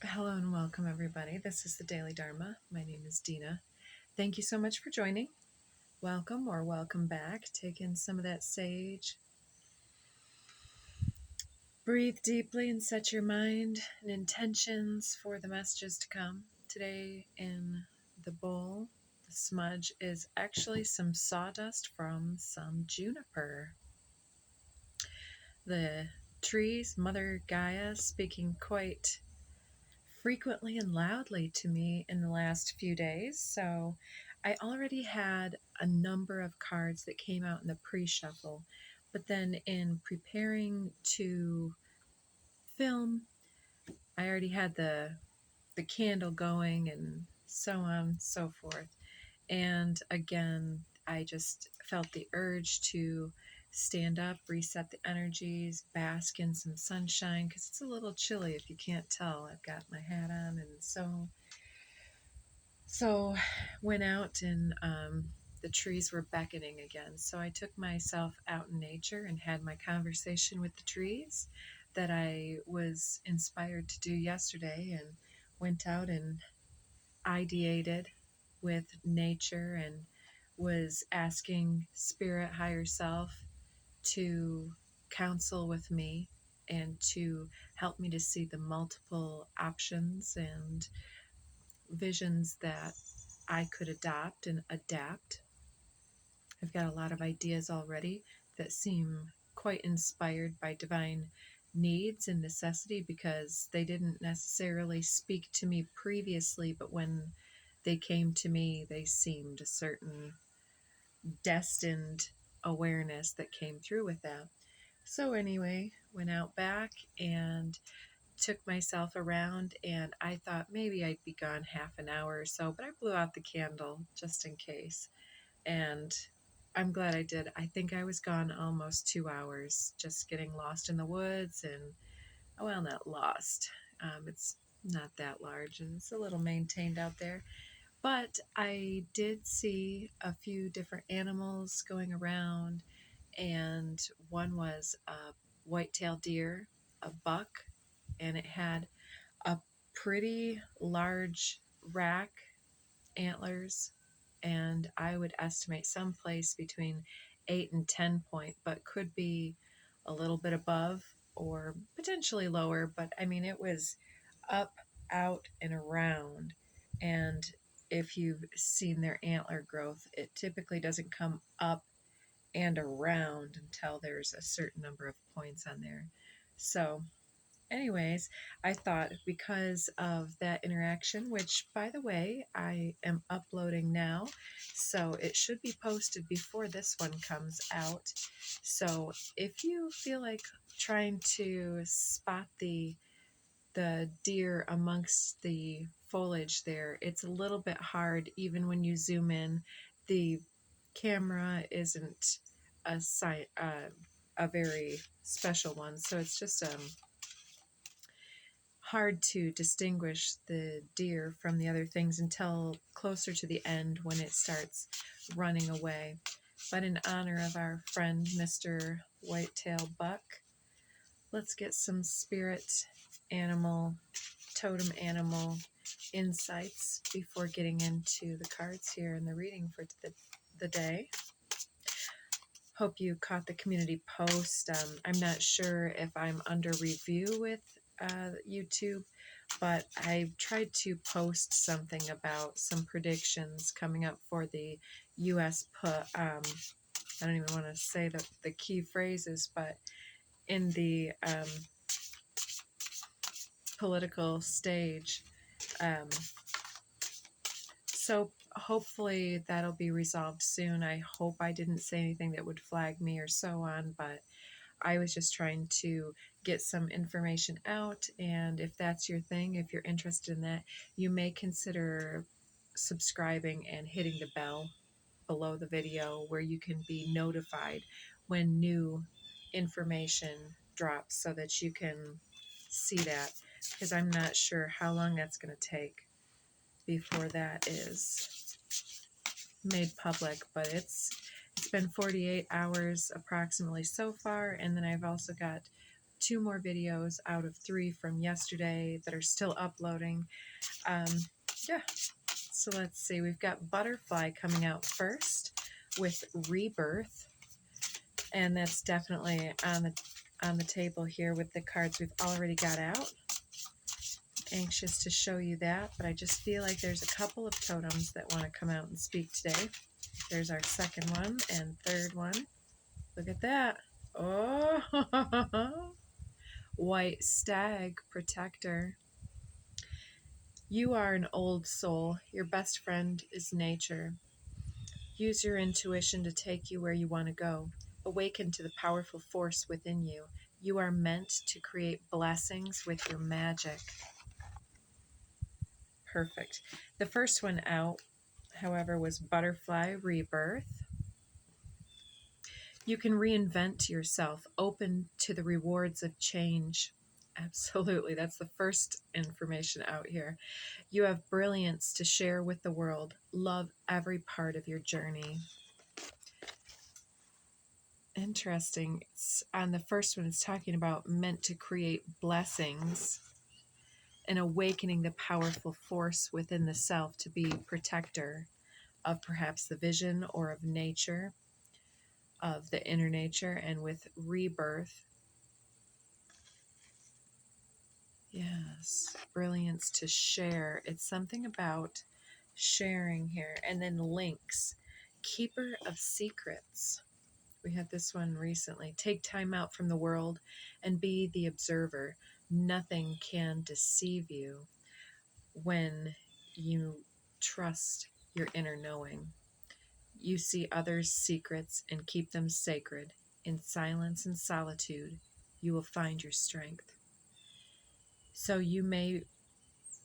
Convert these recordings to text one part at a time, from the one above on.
Hello and welcome, everybody. This is the Daily Dharma. My name is Dina. Thank you so much for joining. Welcome or welcome back. Take in some of that sage. Breathe deeply and set your mind and intentions for the messages to come. Today in the bowl, the smudge is actually some sawdust from some juniper. The trees, Mother Gaia, speaking quite frequently and loudly to me in the last few days. So I already had a number of cards that came out in the pre-shuffle, but then in preparing to film, I already had the candle going and so on and so forth. And again, I just felt the urge to stand up, reset the energies, bask in some sunshine, because it's a little chilly if you can't tell. I've got my hat on, and so went out and the trees were beckoning again. So I took myself out in nature and had my conversation with the trees that I was inspired to do yesterday, and went out and ideated with nature and was asking spirit, higher self, to counsel with me and to help me to see the multiple options and visions that I could adopt and adapt. I've got a lot of ideas already that seem quite inspired by divine needs and necessity, because they didn't necessarily speak to me previously, but when they came to me, they seemed a certain destined awareness that came through with that. So anyway, went out back and took myself around, and I thought maybe I'd be gone half an hour or so, but I blew out the candle just in case. And I'm glad I did. I think I was gone almost 2 hours, just getting lost in the woods, and well, not lost. It's not that large and it's a little maintained out there. But I did see a few different animals going around, and one was a white-tailed deer, a buck, and it had a pretty large rack, antlers, and I would estimate someplace between 8 and 10 point, but could be a little bit above or potentially lower. But I mean, it was up, out, and around. And if you've seen their antler growth, it typically doesn't come up and around until there's a certain number of points on there. So anyways, I thought because of that interaction, which by the way, I am uploading now, so it should be posted before this one comes out. So if you feel like trying to spot the deer amongst the foliage there, it's a little bit hard even when you zoom in. The camera isn't a very special one, so it's just hard to distinguish the deer from the other things until closer to the end when it starts running away. But in honor of our friend Mr. Whitetail Buck, let's get some spirit animal, totem animal insights before getting into the cards here in the reading for the day. Hope you caught the community post. I'm not sure if I'm under review with YouTube, but I tried to post something about some predictions coming up for the U.S. I don't even want to say the key phrases, but in the political stage. So hopefully that'll be resolved soon. I hope I didn't say anything that would flag me or so on, but I was just trying to get some information out, and if that's your thing, if you're interested in that, you may consider subscribing and hitting the bell below the video where you can be notified when new information drops so that you can see that, because I'm not sure how long that's going to take before that is made public, but it's been 48 hours approximately so far, and then I've also got 2 more videos out of 3 from yesterday that are still uploading. Yeah, so let's see. We've got Butterfly coming out first with Rebirth, and that's definitely on the table here with the cards we've already got out. Anxious to show you that, but I just feel like there's a couple of totems that want to come out and speak today. There's our second one and third one. Look at that. Oh, White Stag Protector. You are an old soul. Your best friend is nature. Use your intuition to take you where you want to go. Awaken to the powerful force within you. You are meant to create blessings with your magic. Perfect. The first one out, however, was Butterfly Rebirth. You can reinvent yourself, open to the rewards of change. Absolutely. That's the first information out here. You have brilliance to share with the world. Love every part of your journey. Interesting. On the first one, it's talking about meant to create blessings and awakening the powerful force within the self to be protector of perhaps the vision or of nature, of the inner nature. And with rebirth, yes, brilliance to share. It's something about sharing here. And then links, keeper of secrets. We had this one recently. Take time out from the world and be the observer. Nothing can deceive you when you trust your inner knowing. You see others' secrets and keep them sacred. In silence and solitude, you will find your strength. So you may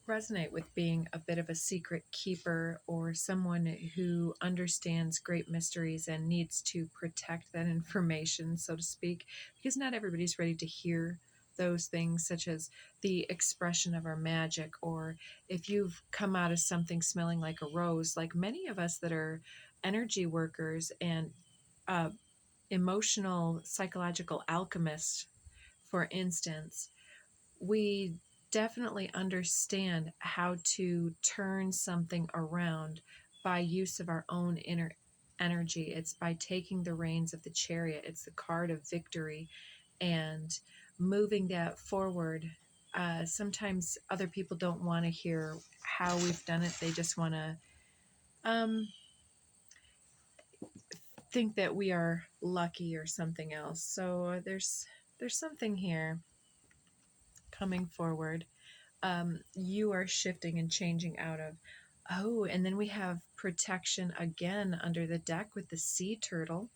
resonate with being a bit of a secret keeper or someone who understands great mysteries and needs to protect that information, so to speak, because not everybody's ready to hear those things, such as the expression of our magic, or if you've come out of something smelling like a rose, like many of us that are energy workers and emotional psychological alchemists, for instance, we definitely understand how to turn something around by use of our own inner energy. It's by taking the reins of the chariot. It's the card of victory and moving that forward. Sometimes other people don't want to hear how we've done it. They just want to think that we are lucky or something else. So there's something here coming forward. You are shifting and changing out of. Oh, and then we have protection again under the deck with the sea turtle.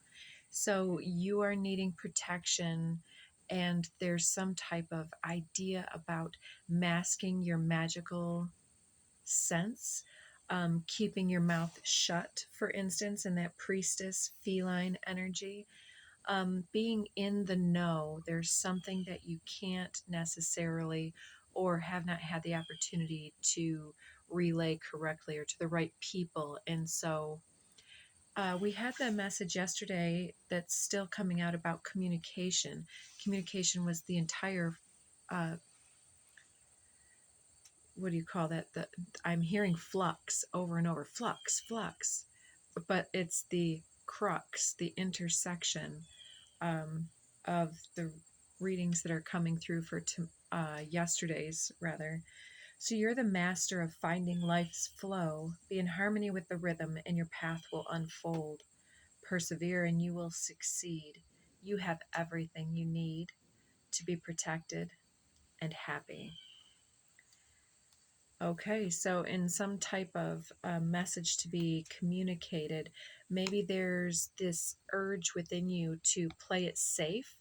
So you are needing protection, and there's some type of idea about masking your magical sense, keeping your mouth shut, for instance, in that priestess feline energy. Being in the know, there's something that you can't necessarily or have not had the opportunity to relay correctly or to the right people. And so we had the message yesterday that's still coming out about communication. Communication was the entire, what do you call that? I'm hearing flux over and over, flux, but it's the crux, the intersection of the readings that are coming through for yesterday's rather. So you're the master of finding life's flow. Be in harmony with the rhythm and your path will unfold. Persevere and you will succeed. You have everything you need to be protected and happy. Okay, so in some type of message to be communicated, maybe there's this urge within you to play it safe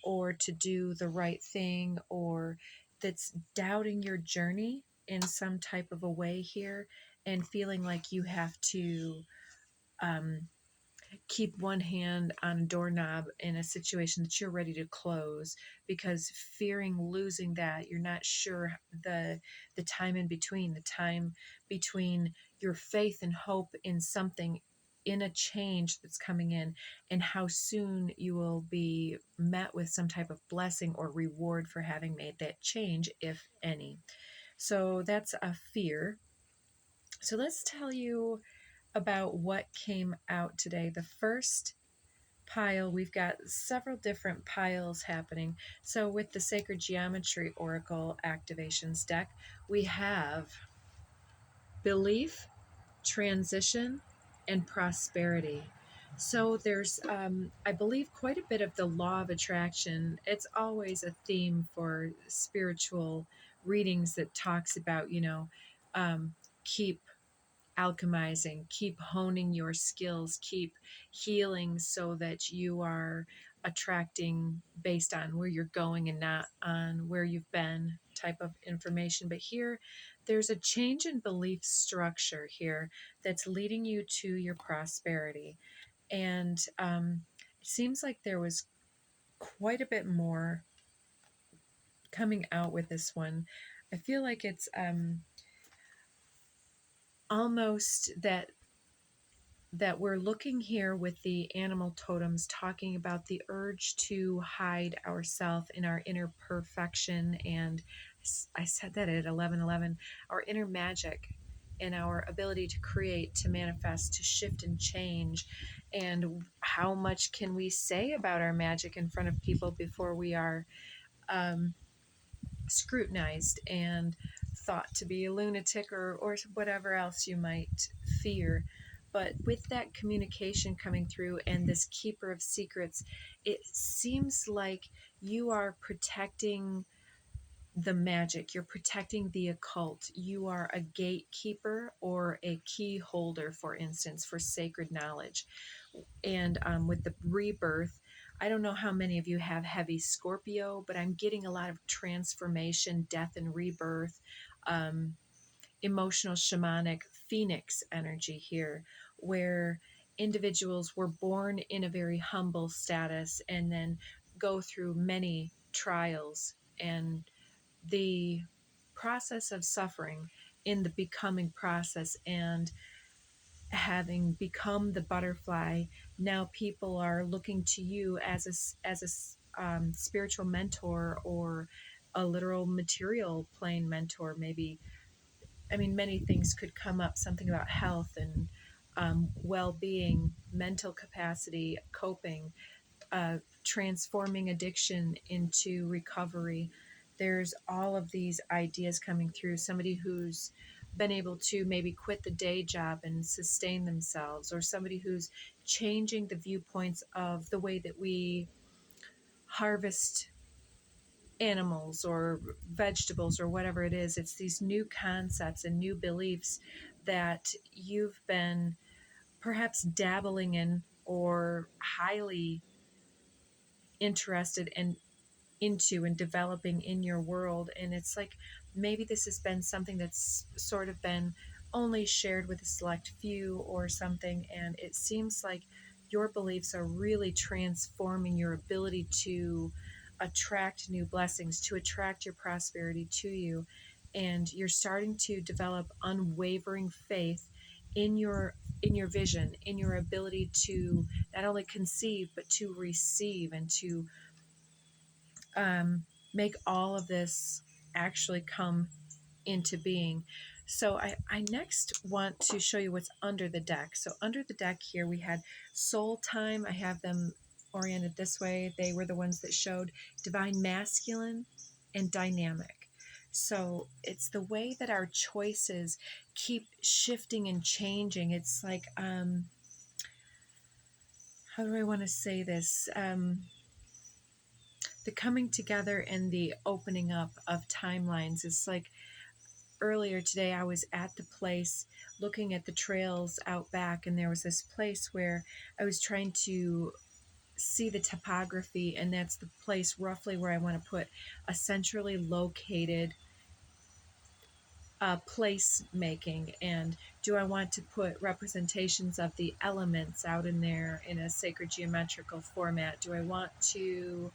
or to do the right thing, or that's doubting your journey in some type of a way here and feeling like you have to keep one hand on a doorknob in a situation that you're ready to close because fearing losing that. You're not sure the time in between, the time between your faith and hope in something in a change that's coming in, and how soon you will be met with some type of blessing or reward for having made that change, if any. So that's a fear. So let's tell you about what came out today. The first pile, we've got several different piles happening. So with the Sacred Geometry Oracle Activations deck, we have belief, transition, and prosperity. So there's, I believe, quite a bit of the law of attraction. It's always a theme for spiritual readings that talks about, keep alchemizing, keep honing your skills, keep healing so that you are attracting based on where you're going and not on where you've been type of information. But here, there's a change in belief structure here that's leading you to your prosperity. And it seems like there was quite a bit more coming out with this one. I feel like it's almost that we're looking here with the animal totems, talking about the urge to hide ourself in our inner perfection. And I said that at 11:11, our inner magic and our ability to create, to manifest, to shift and change. And how much can we say about our magic in front of people before we are scrutinized and thought to be a lunatic, or whatever else you might fear. But with that communication coming through and this keeper of secrets, it seems like you are protecting the magic, you're protecting the occult, you are a gatekeeper or a key holder, for instance, for sacred knowledge. And with the rebirth, I don't know how many of you have heavy Scorpio, but I'm getting a lot of transformation, death, and rebirth, emotional shamanic phoenix energy here, where individuals were born in a very humble status and then go through many trials, and the process of suffering in the becoming process, and having become the butterfly, now people are looking to you as a spiritual mentor, or a literal material plane mentor. Maybe, I mean, many things could come up, something about health and well-being, mental capacity, coping, transforming addiction into recovery. There's all of these ideas coming through. Somebody who's been able to maybe quit the day job and sustain themselves, or somebody who's changing the viewpoints of the way that we harvest animals or vegetables or whatever it is. It's these new concepts and new beliefs that you've been perhaps dabbling in or highly interested in into and developing in your world. And it's like maybe this has been something that's sort of been only shared with a select few or something, and it seems like your beliefs are really transforming your ability to attract new blessings, to attract your prosperity to you. And you're starting to develop unwavering faith in your vision, in your ability to not only conceive but to receive, and to make all of this actually come into being. So I next want to show you what's under the deck. So under the deck here we had soul time. I have them oriented this way. They were the ones that showed divine masculine and dynamic. So it's the way that our choices keep shifting and changing. It's like, how do I want to say this? The coming together and the opening up of timelines. It's like earlier today I was at the place looking at the trails out back, and there was this place where I was trying to see the topography, and that's the place roughly where I want to put a centrally located place making. And do I want to put representations of the elements out in there in a sacred geometrical format? Do I want to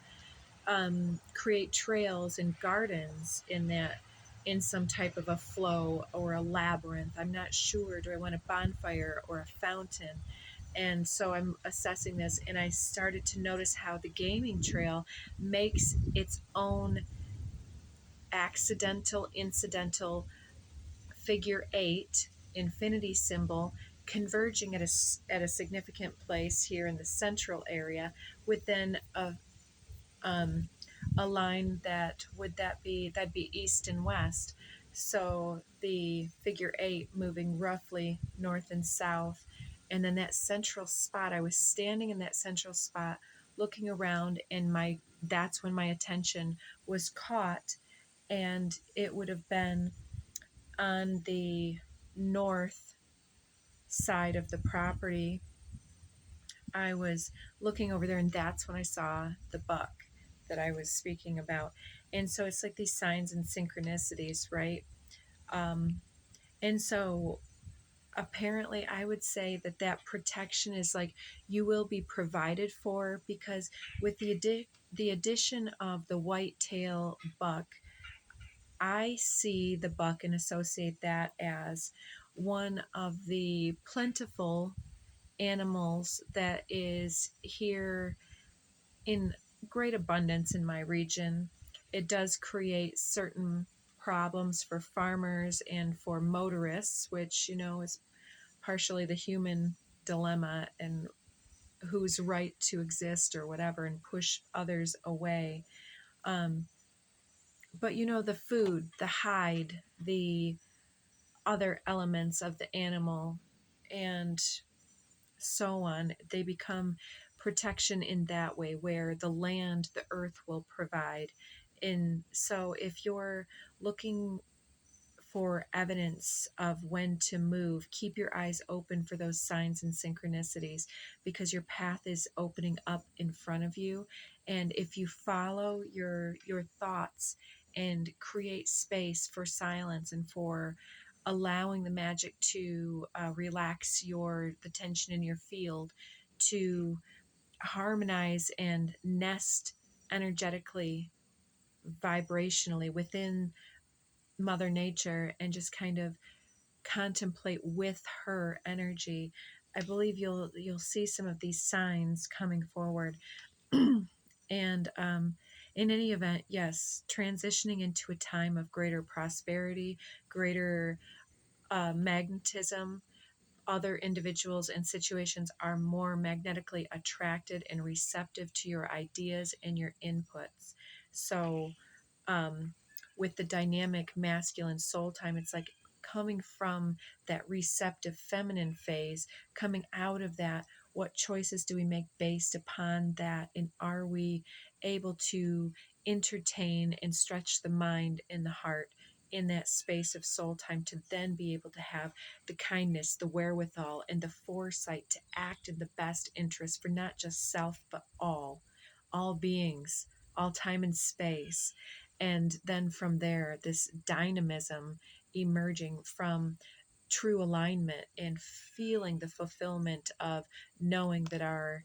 create trails and gardens in that, in some type of a flow or a labyrinth? I'm not sure. Do I want a bonfire or a fountain? And so I'm assessing this, and I started to notice how the gaming trail makes its own accidental, incidental figure eight infinity symbol converging at a significant place here in the central area within um, a line that'd be east and west. So the figure eight moving roughly north and south. And then that central spot, I was standing in that central spot looking around, and that's when my attention was caught, and it would have been on the north side of the property. I was looking over there, and that's when I saw the buck that I was speaking about. And so it's like these signs and synchronicities, right? Um, and so apparently, I would say that protection is like you will be provided for, because with the addition of the white-tail buck, I see the buck and associate that as one of the plentiful animals that is here in great abundance in my region. It does create certain problems for farmers and for motorists, which, is partially the human dilemma and whose right to exist or whatever, and push others away. Um, but, the food, the hide, the other elements of the animal, and so on, they become protection in that way, where the land, the earth will provide. And so if you're looking for evidence of when to move, keep your eyes open for those signs and synchronicities, because your path is opening up in front of you. And if you follow your thoughts and create space for silence and for allowing the magic to relax the tension in your field, to harmonize and nest energetically, vibrationally within Mother Nature, and just kind of contemplate with her energy, I believe you'll see some of these signs coming forward. And in any event, yes, transitioning into a time of greater prosperity, greater magnetism. Other individuals and situations are more magnetically attracted and receptive to your ideas and your inputs. So, um, with the dynamic masculine soul time, it's like coming from that receptive feminine phase, coming out of that. What choices do we make based upon that? And are we able to entertain and stretch the mind and the heart in that space of soul time, to then be able to have the kindness, the wherewithal, and the foresight to act in the best interest for not just self, but all beings, all time and space. And then from there, this dynamism emerging from true alignment and feeling the fulfillment of knowing that our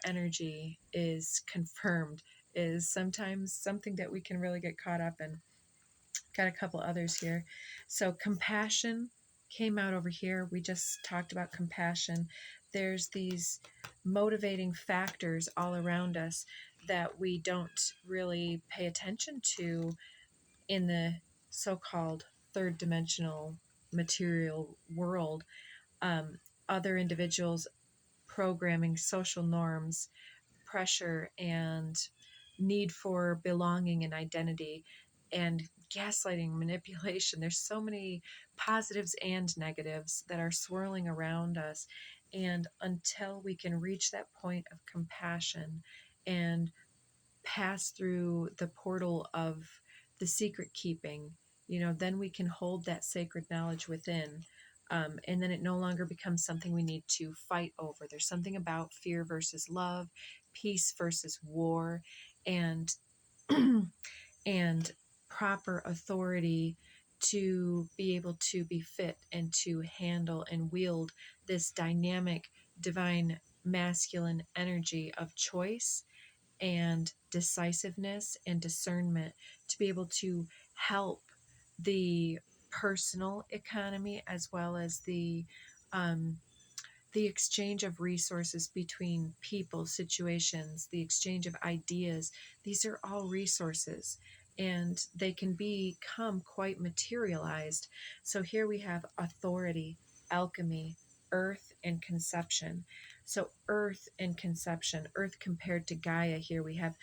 energy is confirmed, is sometimes something that we can really get caught up in. Got a couple others here. So compassion came out over here. We just talked about compassion. There's these motivating factors all around us that we don't really pay attention to in the so-called third dimensional material world. Other individuals programming, social norms, pressure, and need for belonging and identity, and gaslighting, manipulation. There's so many positives and negatives that are swirling around us. And until we can reach that point of compassion and pass through the portal of the secret keeping, then we can hold that sacred knowledge within. And then it no longer becomes something we need to fight over. There's something about fear versus love, peace versus war, and and proper authority to be able to be fit and to handle and wield this dynamic divine masculine energy of choice and decisiveness and discernment, to be able to help the personal economy as well as the um, the exchange of resources between people, situations, the exchange of ideas. These are all resources, and they can become quite materialized. So here we have authority, alchemy, earth, and conception. So earth and conception, earth compared to Gaia. Here we have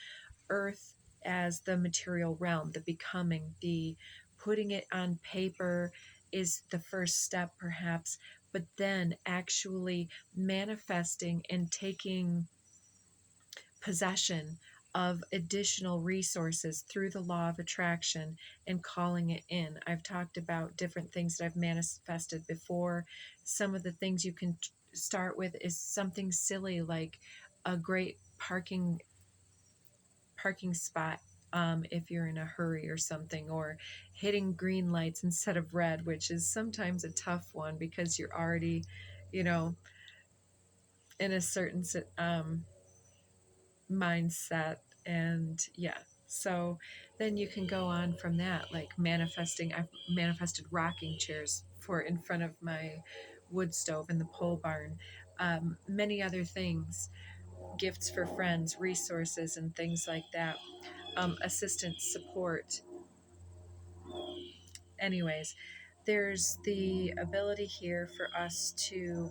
earth as the material realm, the becoming, the putting it on paper is the first step, perhaps, but then actually manifesting and taking possession of additional resources through the law of attraction and calling it in. I've talked about different things that I've manifested before. Some of the things you can start with is something silly like a great parking spot, if you're in a hurry or something, or hitting green lights instead of red, which is sometimes a tough one because you're already, you know, in a certain mindset. And yeah, so then you can go on from that, like manifesting. I've manifested rocking chairs for in front of my wood stove in the pole barn. Many other things, gifts for friends, resources, and things like that. Assistance, support. Anyways, there's the ability here for us to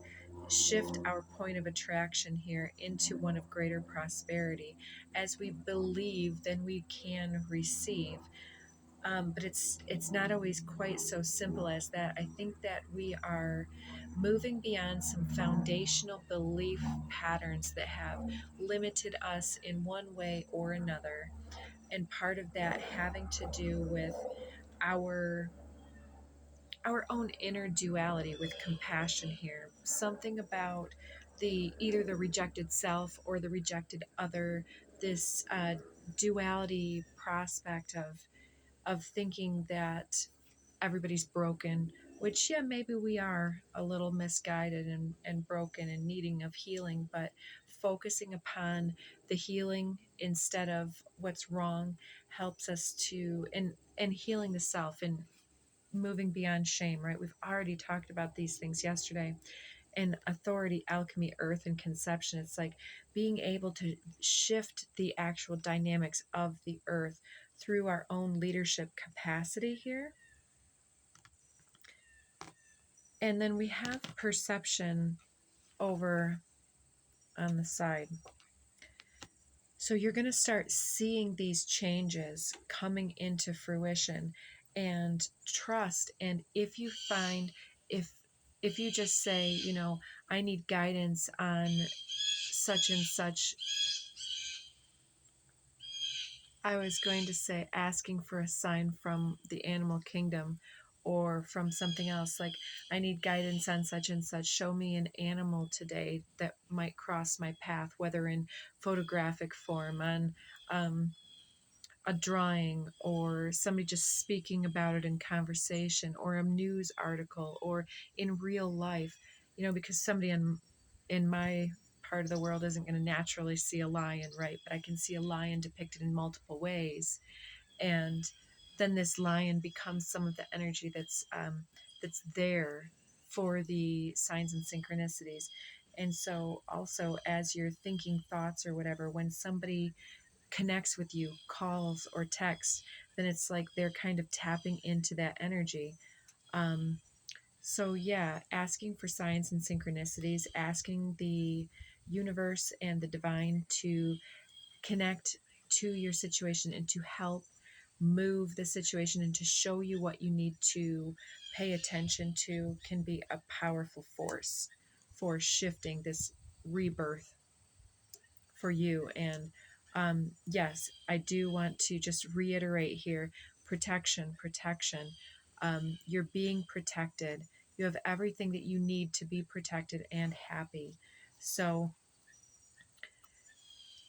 shift our point of attraction here into one of greater prosperity. As we believe, then we can receive. But it's not always quite so simple as that. I think that we are moving beyond some foundational belief patterns that have limited us in one way or another, and part of that having to do with our our own inner duality with compassion here. Something about the either the rejected self or the rejected other. This duality prospect of thinking that everybody's broken, which yeah, maybe we are a little misguided and broken and needing of healing, but focusing upon the healing instead of what's wrong helps us to and healing the self and moving beyond shame, right? We've already talked about these things yesterday. And authority, alchemy, earth, and conception. It's like being able to shift the actual dynamics of the earth through our own leadership capacity here. And then we have perception over on the side. So you're going to start seeing these changes coming into fruition, and trust. And if you find, if you just say, you know, I need guidance on such and such, I was going to say asking for a sign from the animal kingdom or from something else, like I need guidance on such and such, show me an animal today that might cross my path, whether in photographic form, on um, a drawing, or somebody just speaking about it in conversation, or a news article, or in real life, you know, because somebody in my part of the world isn't going to naturally see a lion, right? But I can see a lion depicted in multiple ways, and then this lion becomes some of the energy that's there for the signs and synchronicities. And so also as you're thinking thoughts or whatever, when somebody connects with you, calls or texts, then it's like they're kind of tapping into that energy. Um, so, yeah, asking for signs and synchronicities, asking the universe and the divine to connect to your situation and to help move the situation and to show you what you need to pay attention to can be a powerful force for shifting this rebirth for you. And yes, I do want to just reiterate here, protection, protection. You're being protected. You have everything that you need to be protected and happy. So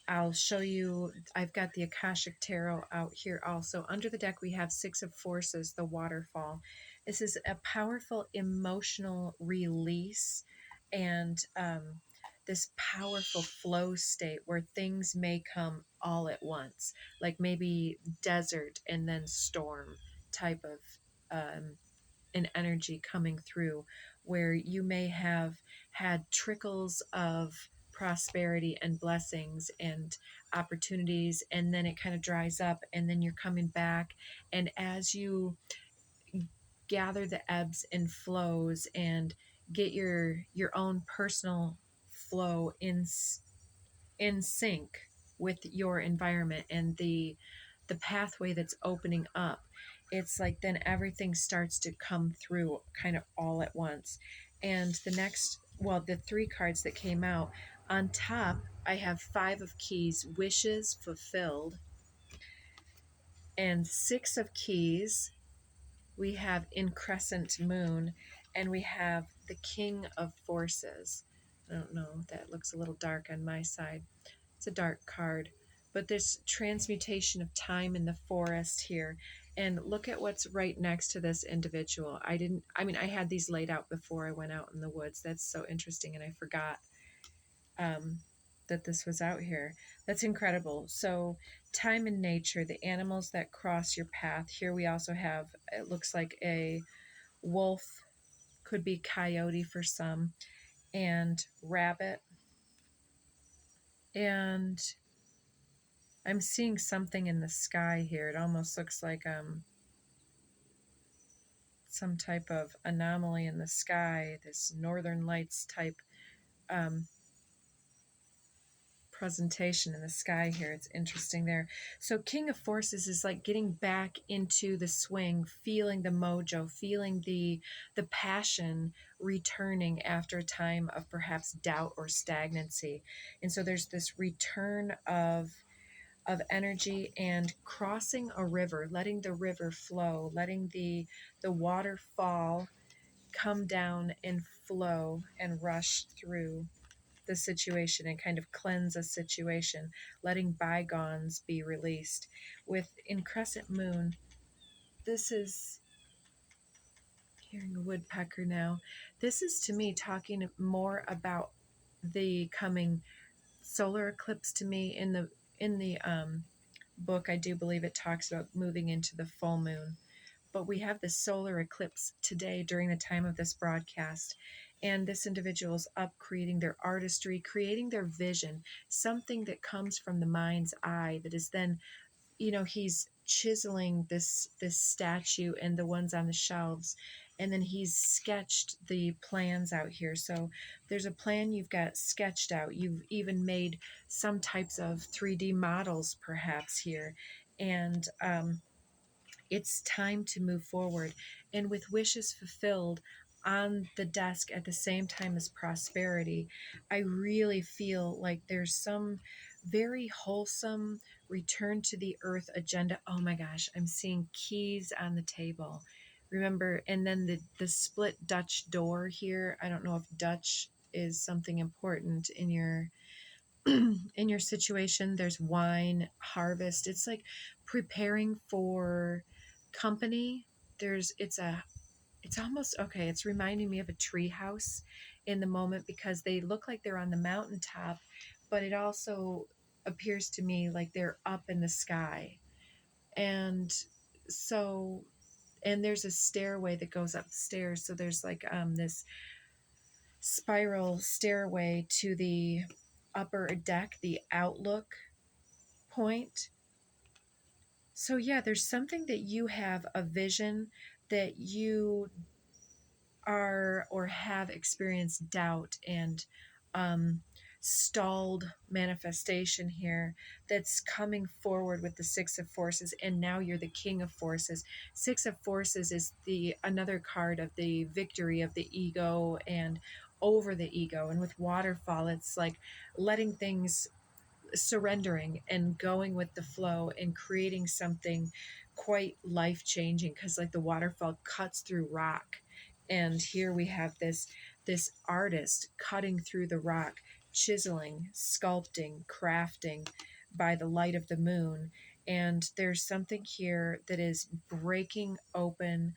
I'll show you, I've got the Akashic Tarot out here also. Under the deck, we have Six of Forces, the waterfall. This is a powerful emotional release and this powerful flow state where things may come all at once, like maybe desert and then storm type of an energy coming through where you may have had trickles of prosperity and blessings and opportunities, and then it kind of dries up, and then you're coming back. And as you gather the ebbs and flows and get your own personal flow in sync with your environment and the pathway that's opening up, it's like then everything starts to come through kind of all at once. And the next, well, the three cards that came out on top, I have 5 of Keys, wishes fulfilled, and 6 of Keys, we have Increscent Moon, and we have the King of Forces. I don't know, that looks a little dark on my side. It's a dark card, but this transmutation of time in the forest here. And look at what's right next to this individual. I had these laid out before I went out in the woods. That's so interesting, and I forgot that this was out here. That's incredible. So time and nature, the animals that cross your path. Here we also have, it looks like a wolf, could be coyote for some, and rabbit. And I'm seeing something in the sky here. It almost looks like some type of anomaly in the sky, this northern lights type presentation in the sky here. It's interesting there. So King of Forces is like getting back into the swing, feeling the mojo, feeling the passion returning after a time of perhaps doubt or stagnancy. And so there's this return of energy and crossing a river, letting the river flow, letting the waterfall come down and flow and rush through the situation and kind of cleanse a situation, letting bygones be released. With in Crescent Moon, this is, hearing a woodpecker now, this is to me talking more about the coming solar eclipse. To me, in the book, I do believe it talks about moving into the full moon. But we have the solar eclipse today during the time of this broadcast. And this individual's up creating their artistry, creating their vision, something that comes from the mind's eye that is then, he's chiseling this statue and the ones on the shelves, and then he's sketched the plans out here. So there's a plan you've got sketched out. You've even made some types of 3D models perhaps here, and it's time to move forward. And with wishes fulfilled on the desk at the same time as prosperity, I really feel like there's some very wholesome return to the earth agenda. Oh my gosh, I'm seeing keys on the table. Remember, and then the split Dutch door here. I don't know if Dutch is something important in your in your situation. There's wine, harvest. It's like preparing for company. It's almost, okay, it's reminding me of a tree house in the moment, because they look like they're on the mountaintop, but it also appears to me like they're up in the sky. And so, and there's a stairway that goes upstairs. So there's like this spiral stairway to the upper deck, the outlook point. So yeah, there's something that you have a vision that you are or have experienced doubt and stalled manifestation here, that's coming forward with the 6 of Forces, and now you're the King of Forces. 6 of Forces is the another card of the victory of the ego and over the ego. And with waterfall, it's like letting things, surrendering and going with the flow and creating something quite life-changing, because like the waterfall cuts through rock, and here we have this artist cutting through the rock, chiseling, sculpting, crafting by the light of the moon. And there's something here that is breaking open.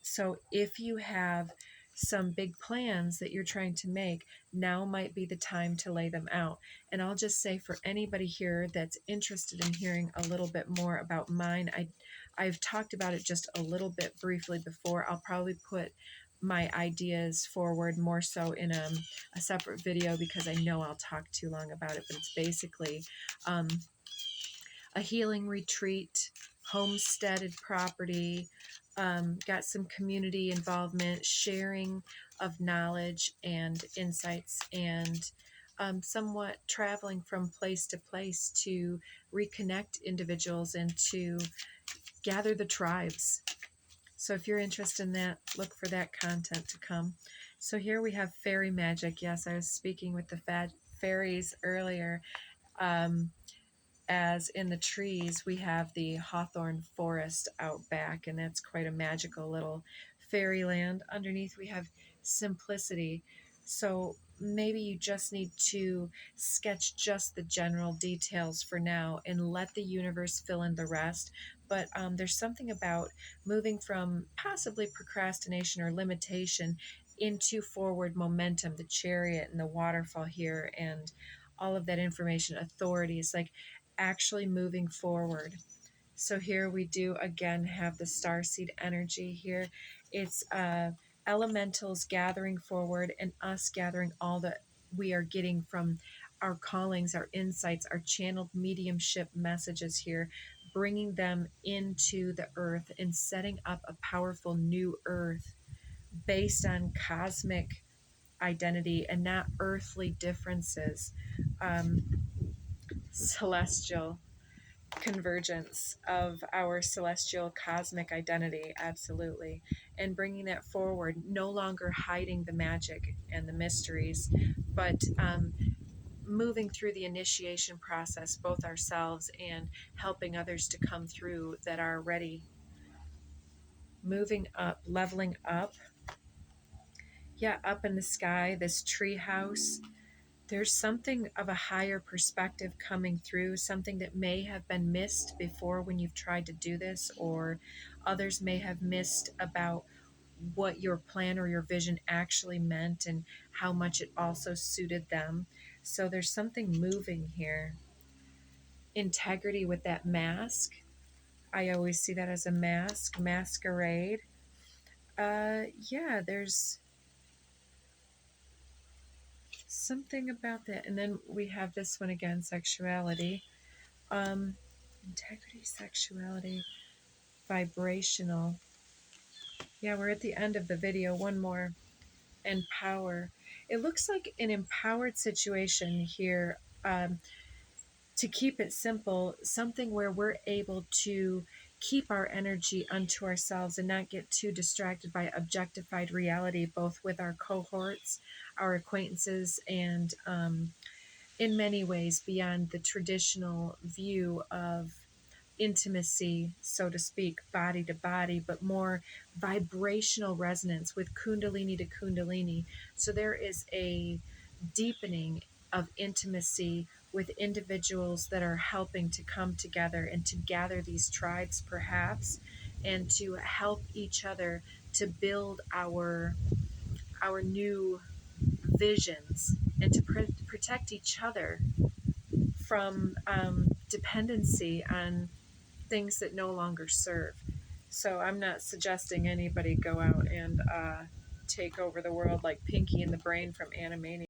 So if you have some big plans that you're trying to make, now might be the time to lay them out. And I'll just say, for anybody here that's interested in hearing a little bit more about mine, I've talked about it just a little bit briefly before. I'll probably put my ideas forward more so in a separate video because I know I'll talk too long about it, but it's basically a healing retreat, homesteaded property, got some community involvement, sharing of knowledge and insights, and somewhat traveling from place to place to reconnect individuals and to gather the tribes. So if you're interested in that, look for that content to come. So here we have fairy magic. Yes, I was speaking with the fairies earlier. As in the trees, we have the hawthorn forest out back, and that's quite a magical little fairyland. Underneath, we have simplicity. So maybe you just need to sketch just the general details for now and let the universe fill in the rest. But there's something about moving from possibly procrastination or limitation into forward momentum, the chariot and the waterfall here, and all of that information, authority. Is like actually moving forward. So here we do again have the starseed energy here. It's elementals gathering forward and us gathering all that we are getting from our callings, our insights, our channeled mediumship messages here, bringing them into the earth and setting up a powerful new earth based on cosmic identity and not earthly differences. Celestial convergence of our celestial cosmic identity, absolutely, and bringing that forward, no longer hiding the magic and the mysteries, but moving through the initiation process, both ourselves and helping others to come through that are ready, moving up, leveling up. Yeah, up in the sky, this tree house. There's something of a higher perspective coming through, something that may have been missed before when you've tried to do this, or others may have missed about what your plan or your vision actually meant and how much it also suited them. So there's something moving here. Integrity with that mask. I always see that as a mask, masquerade. Yeah, there's something about that. And then we have this one again, sexuality. Integrity, sexuality, vibrational. Yeah, we're at the end of the video. One more. And power. It looks like an empowered situation here. To keep it simple, something where we're able to keep our energy unto ourselves and not get too distracted by objectified reality, both with our cohorts, our acquaintances, and in many ways beyond the traditional view of intimacy, so to speak, body to body, but more vibrational resonance with Kundalini to Kundalini. So there is a deepening of intimacy with individuals that are helping to come together and to gather these tribes, perhaps, and to help each other to build our new visions and to protect each other from dependency on things that no longer serve. So I'm not suggesting anybody go out and take over the world like Pinky and the Brain from Animania.